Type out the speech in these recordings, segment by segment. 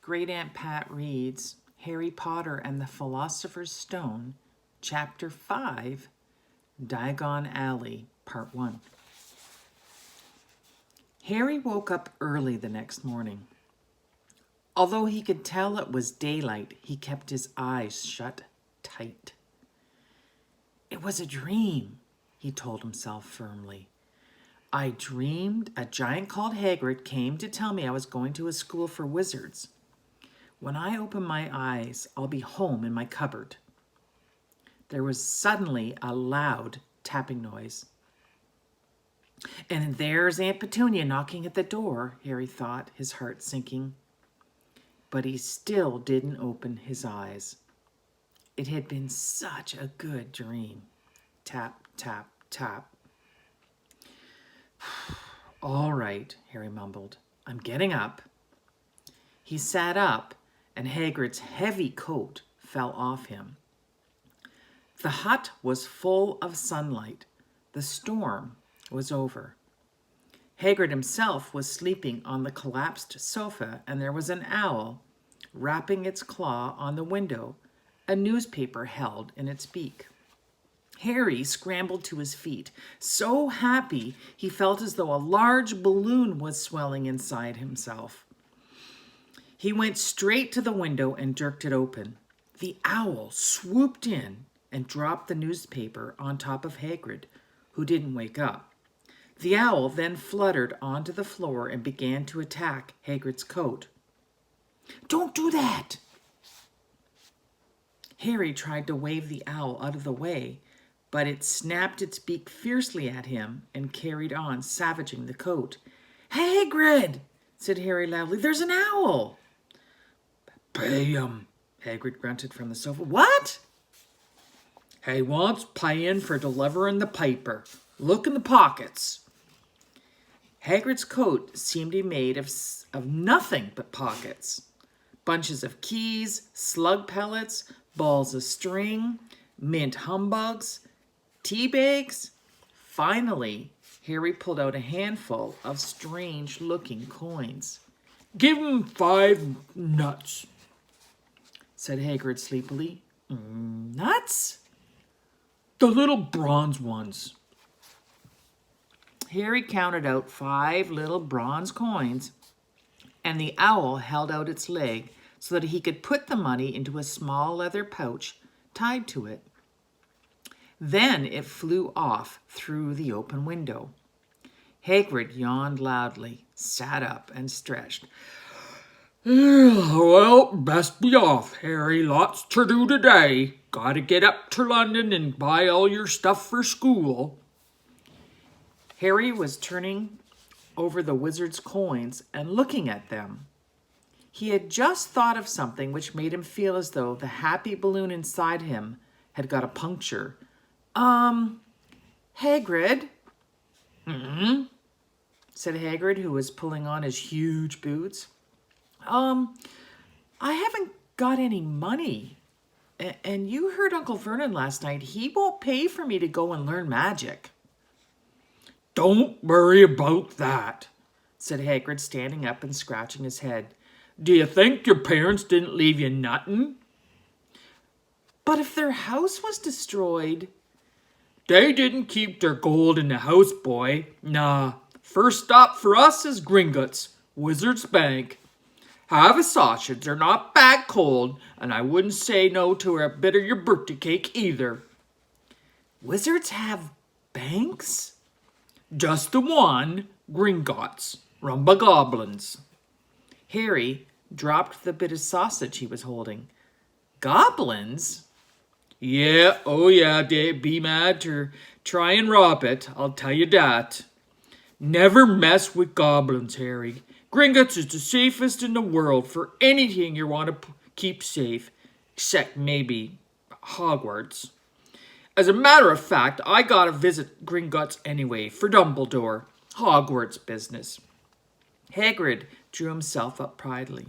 Great Aunt Pat reads Harry Potter and the Philosopher's Stone, Chapter 5, Diagon Alley, Part 1. Harry woke up early the next morning. Although he could tell it was daylight, he kept his eyes shut tight. It was a dream, he told himself firmly. I dreamed a giant called Hagrid came to tell me I was going to a school for wizards. When I open my eyes, I'll be home in my cupboard. There was suddenly a loud tapping noise. And there's Aunt Petunia knocking at the door, Harry thought, his heart sinking. But he still didn't open his eyes. It had been such a good dream. Tap, tap, tap. All right, Harry mumbled. I'm getting up. He sat up, and Hagrid's heavy coat fell off him. The hut was full of sunlight. The storm was over. Hagrid himself was sleeping on the collapsed sofa, and there was an owl rapping its claw on the window, a newspaper held in its beak. Harry scrambled to his feet, so happy he felt as though a large balloon was swelling inside himself. He went straight to the window and jerked it open. The owl swooped in and dropped the newspaper on top of Hagrid, who didn't wake up. The owl then fluttered onto the floor and began to attack Hagrid's coat. Don't do that! Harry tried to wave the owl out of the way, but it snapped its beak fiercely at him and carried on, savaging the coat. Hagrid, said Harry loudly, there's an owl. Pay him, Hagrid grunted from the sofa. What? He wants paying for delivering the paper. Look in the pockets. Hagrid's coat seemed to be made of nothing but pockets. Bunches of keys, slug pellets, balls of string, mint humbugs, tea bags. Finally, Harry pulled out a handful of strange-looking coins. Give him 5 nuts, said Hagrid sleepily. Nuts? The little bronze ones. Harry counted out 5 little bronze coins, and the owl held out its leg so that he could put the money into a small leather pouch tied to it. Then it flew off through the open window. Hagrid yawned loudly, sat up, and stretched. Well, best be off, Harry. Lots to do today. Gotta get up to London and buy all your stuff for school. Harry was turning over the wizard's coins and looking at them. He had just thought of something which made him feel as though the happy balloon inside him had got a puncture. Hagrid? Said Hagrid, who was pulling on his huge boots. I haven't got any money. And you heard Uncle Vernon last night. He won't pay for me to go and learn magic. Don't worry about that, said Hagrid, standing up and scratching his head. Do you think your parents didn't leave you nothing? But if their house was destroyed... They didn't keep their gold in the house, boy. Nah, first stop for us is Gringotts, Wizard's Bank. Have a sausage, they're not bad cold, and I wouldn't say no to a bit of your birthday cake either. Wizards have banks? Just the one, Gringotts, run by goblins. Harry dropped the bit of sausage he was holding. Goblins? Yeah, oh yeah, they'd be mad to try and rob it, I'll tell you that. Never mess with goblins, Harry. Gringotts is the safest in the world for anything you want to keep safe, except maybe Hogwarts. As a matter of fact, I gotta visit Gringotts anyway for Dumbledore. Hogwarts business. Hagrid drew himself up proudly.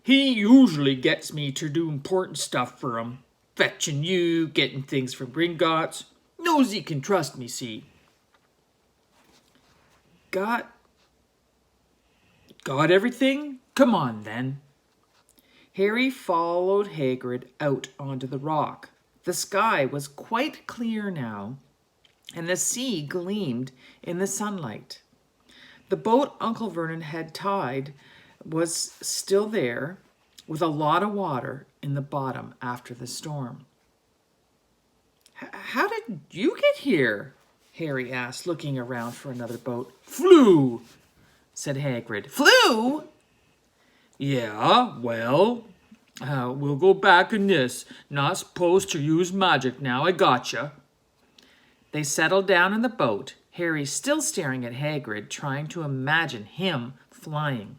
He usually gets me to do important stuff for him. Fetching you, getting things from Gringotts. Knows he can trust me, see. Got everything? Come on, then. Harry followed Hagrid out onto the rock. The sky was quite clear now, and the sea gleamed in the sunlight. The boat Uncle Vernon had tied was still there, with a lot of water in the bottom after the storm. How did you get here? Harry asked, looking around for another boat. Flew, said Hagrid. Flew? Yeah, well, we'll go back in this. Not supposed to use magic now, I gotcha. They settled down in the boat, Harry still staring at Hagrid, trying to imagine him flying.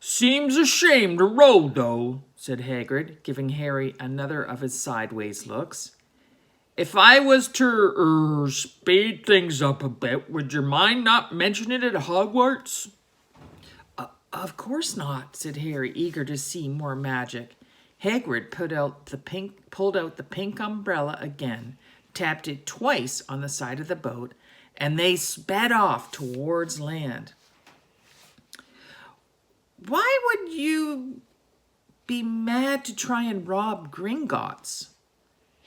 Seems a shame to row, though, said Hagrid, giving Harry another of his sideways looks. If I was to, speed things up a bit, would your mind not mention it at Hogwarts? Of course not, said Harry, eager to see more magic. Hagrid pulled out the pink umbrella again, tapped it twice on the side of the boat, and they sped off towards land. Why would you be mad to try and rob Gringotts?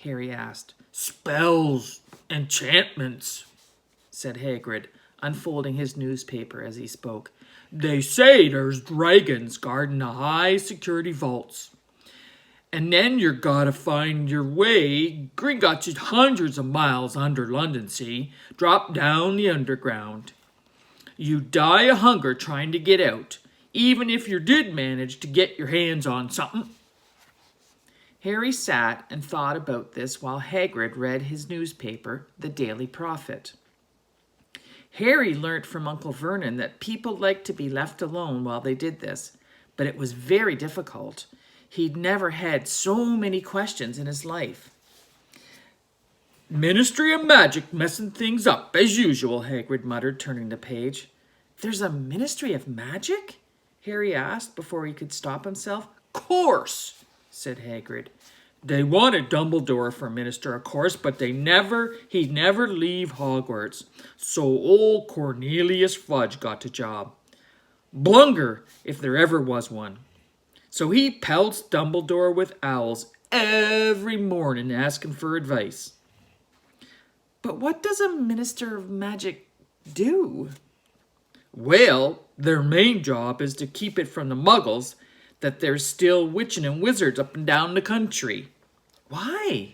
Harry asked. Spells, enchantments, said Hagrid, unfolding his newspaper as he spoke. They say there's dragons guarding the high-security vaults. And then you're gotta find your way. Gringotts is hundreds of miles under London, see? Drop down the underground. You die of hunger trying to get out, even if you did manage to get your hands on something. Harry sat and thought about this while Hagrid read his newspaper, The Daily Prophet. Harry learnt from Uncle Vernon that people liked to be left alone while they did this, but it was very difficult. He'd never had so many questions in his life. Ministry of Magic messing things up, as usual, Hagrid muttered, turning the page. There's a Ministry of Magic? Harry asked before he could stop himself. Course, said Hagrid. They wanted Dumbledore for minister, of course, but he'd never leave Hogwarts. So old Cornelius Fudge got the job. Blunger, if there ever was one. So he pelts Dumbledore with owls every morning asking for advice. But what does a Minister of Magic do? Well, their main job is to keep it from the muggles that there's still witching and wizards up and down the country. Why?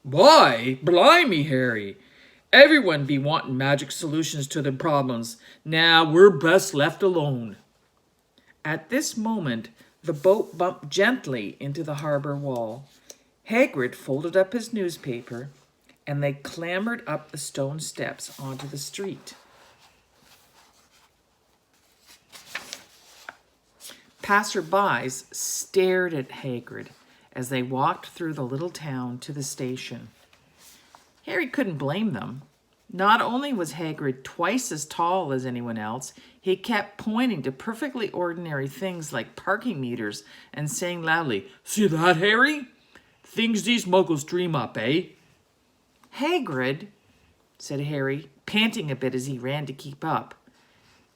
Why? Blimey, Harry. Everyone be wanting magic solutions to their problems. Now we're best left alone. At this moment, the boat bumped gently into the harbour wall. Hagrid folded up his newspaper, and they clambered up the stone steps onto the street. Passers-by stared at Hagrid as they walked through the little town to the station. Harry couldn't blame them. Not only was Hagrid twice as tall as anyone else, he kept pointing to perfectly ordinary things like parking meters and saying loudly, See that, Harry? Things these muggles dream up, eh? Hagrid, said Harry, panting a bit as he ran to keep up.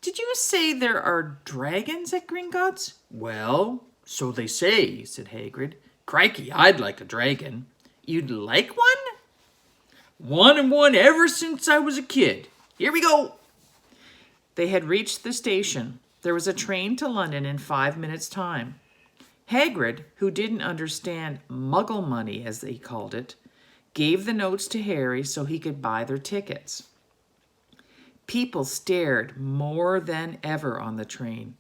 Did you say there are dragons at Gringotts? Well, so they say, said Hagrid. Crikey, I'd like a dragon. You'd like one? One and one ever since I was a kid. Here we go. They had reached the station. There was a train to London in 5 minutes' time. Hagrid, who didn't understand muggle money, as they called it, gave the notes to Harry so he could buy their tickets. People stared more than ever on the train.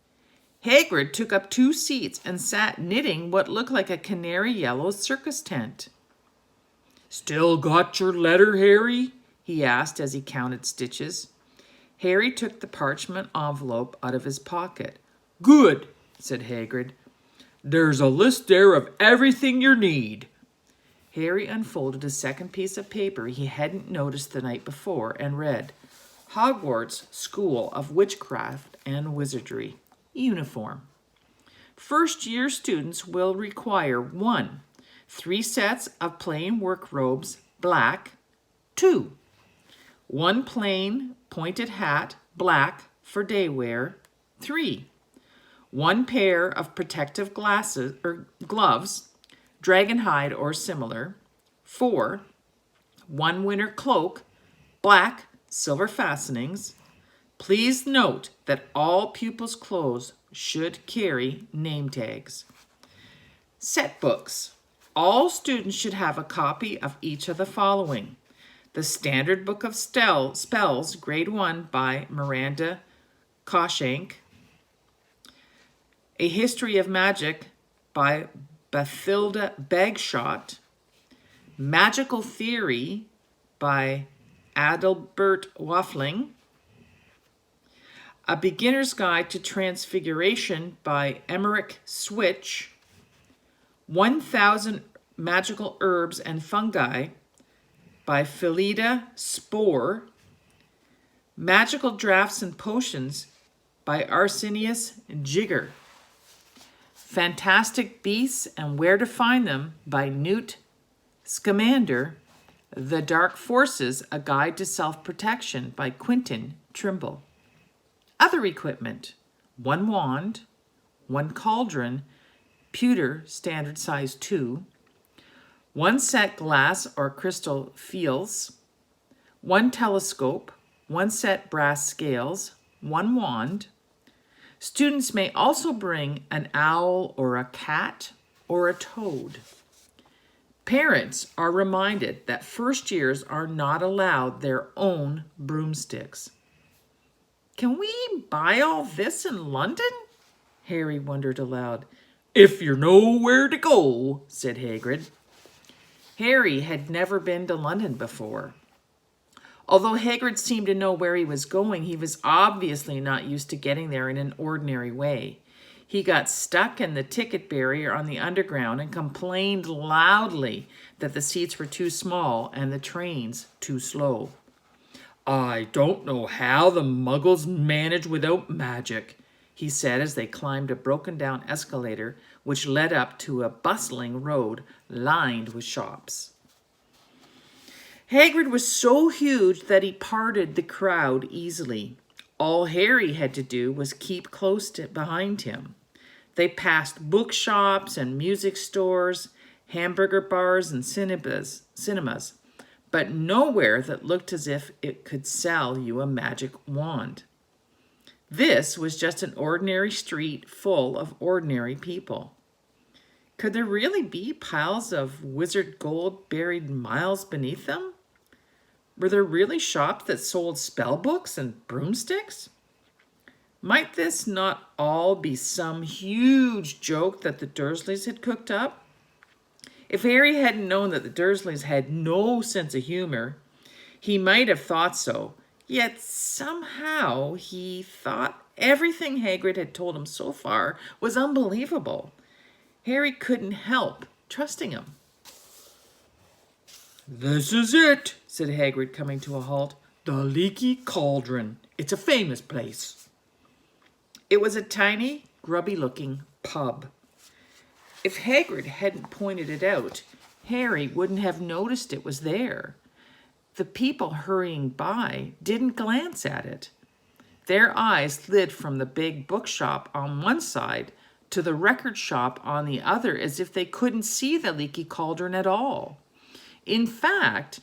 Hagrid took up 2 seats and sat knitting what looked like a canary yellow circus tent. Still got your letter, Harry? He asked as he counted stitches. Harry took the parchment envelope out of his pocket. Good, said Hagrid. There's a list there of everything you need. Harry unfolded a second piece of paper he hadn't noticed the night before and read, Hogwarts School of Witchcraft and Wizardry. Uniform. First-year students will require 1. 3 sets of plain work robes, black. 2. 1 plain pointed hat, black, for day wear. 3. 1 pair of protective glasses or gloves, dragon hide or similar. 4, 1 winter cloak, black, silver fastenings. Please note that all pupils' clothes should carry name tags. Set books. All students should have a copy of each of the following: The Standard Book of Spells, Grade 1 by Miranda Coshank. A History of Magic by Bathilda Bagshot. Magical Theory by Adalbert Waffling. A Beginner's Guide to Transfiguration by Emmerich Switch. 1000 Magical Herbs and Fungi by Philida Spore. Magical Drafts and Potions by Arsenius Jigger. Fantastic Beasts and Where to Find Them by Newt Scamander. The Dark Forces, A Guide to Self-Protection by Quentin Trimble. Other equipment: 1 wand, 1 cauldron, pewter standard size 2, 1 set glass or crystal fields, 1 telescope, 1 set brass scales, 1 wand. Students may also bring an owl or a cat or a toad. Parents are reminded that first years are not allowed their own broomsticks. Can we buy all this in London? Harry wondered aloud. If you know where to go, said Hagrid. Harry had never been to London before. Although Hagrid seemed to know where he was going, he was obviously not used to getting there in an ordinary way. He got stuck in the ticket barrier on the underground and complained loudly that the seats were too small and the trains too slow. I don't know how the muggles manage without magic, he said as they climbed a broken-down escalator which led up to a bustling road lined with shops. Hagrid was so huge that he parted the crowd easily. All Harry had to do was keep close behind him. They passed bookshops and music stores, hamburger bars and cinemas, but nowhere that looked as if it could sell you a magic wand. This was just an ordinary street full of ordinary people. Could there really be piles of wizard gold buried miles beneath them? Were there really shops that sold spell books and broomsticks? Might this not all be some huge joke that the Dursleys had cooked up? If Harry hadn't known that the Dursleys had no sense of humor, he might have thought so. Yet somehow he thought everything Hagrid had told him so far was unbelievable. Harry couldn't help trusting him. This is it, said Hagrid, coming to a halt. The Leaky Cauldron. It's a famous place. It was a tiny, grubby-looking pub. If Hagrid hadn't pointed it out, Harry wouldn't have noticed it was there. The people hurrying by didn't glance at it. Their eyes slid from the big bookshop on one side to the record shop on the other as if they couldn't see the Leaky Cauldron at all. In fact,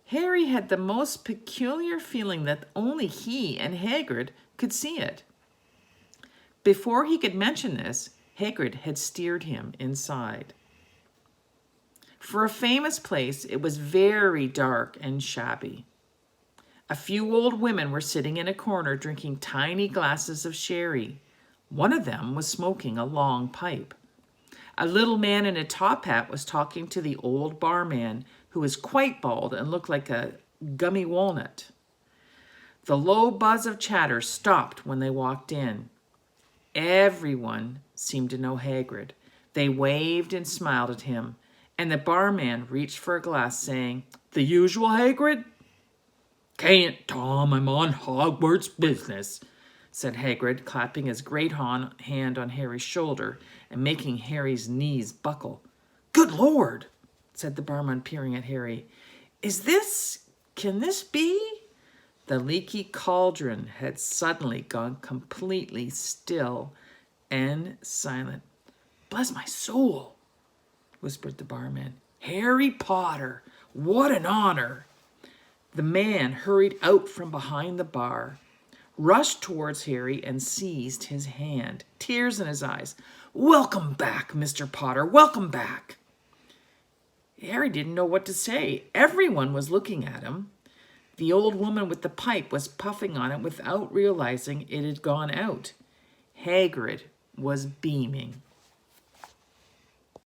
Harry had the most peculiar feeling that only he and Hagrid could see it. Before he could mention this, Hagrid had steered him inside. For a famous place, it was very dark and shabby. A few old women were sitting in a corner drinking tiny glasses of sherry. One of them was smoking a long pipe. A little man in a top hat was talking to the old barman, who was quite bald and looked like a gummy walnut. The low buzz of chatter stopped when they walked in. Everyone seemed to know Hagrid. They waved and smiled at him, and the barman reached for a glass, saying, "The usual, Hagrid?" "Can't, Tom. I'm on Hogwarts business," said Hagrid, clapping his great hand on Harry's shoulder and making Harry's knees buckle. "Good Lord," said the barman, peering at Harry. Can this be? The Leaky Cauldron had suddenly gone completely still, and silent. "Bless my soul," whispered the barman. "Harry Potter, what an honor." The man hurried out from behind the bar, rushed towards Harry and seized his hand, tears in his eyes. "Welcome back, Mr. Potter, welcome back." Harry didn't know what to say. Everyone was looking at him. The old woman with the pipe was puffing on it without realizing it had gone out. Hagrid was beaming.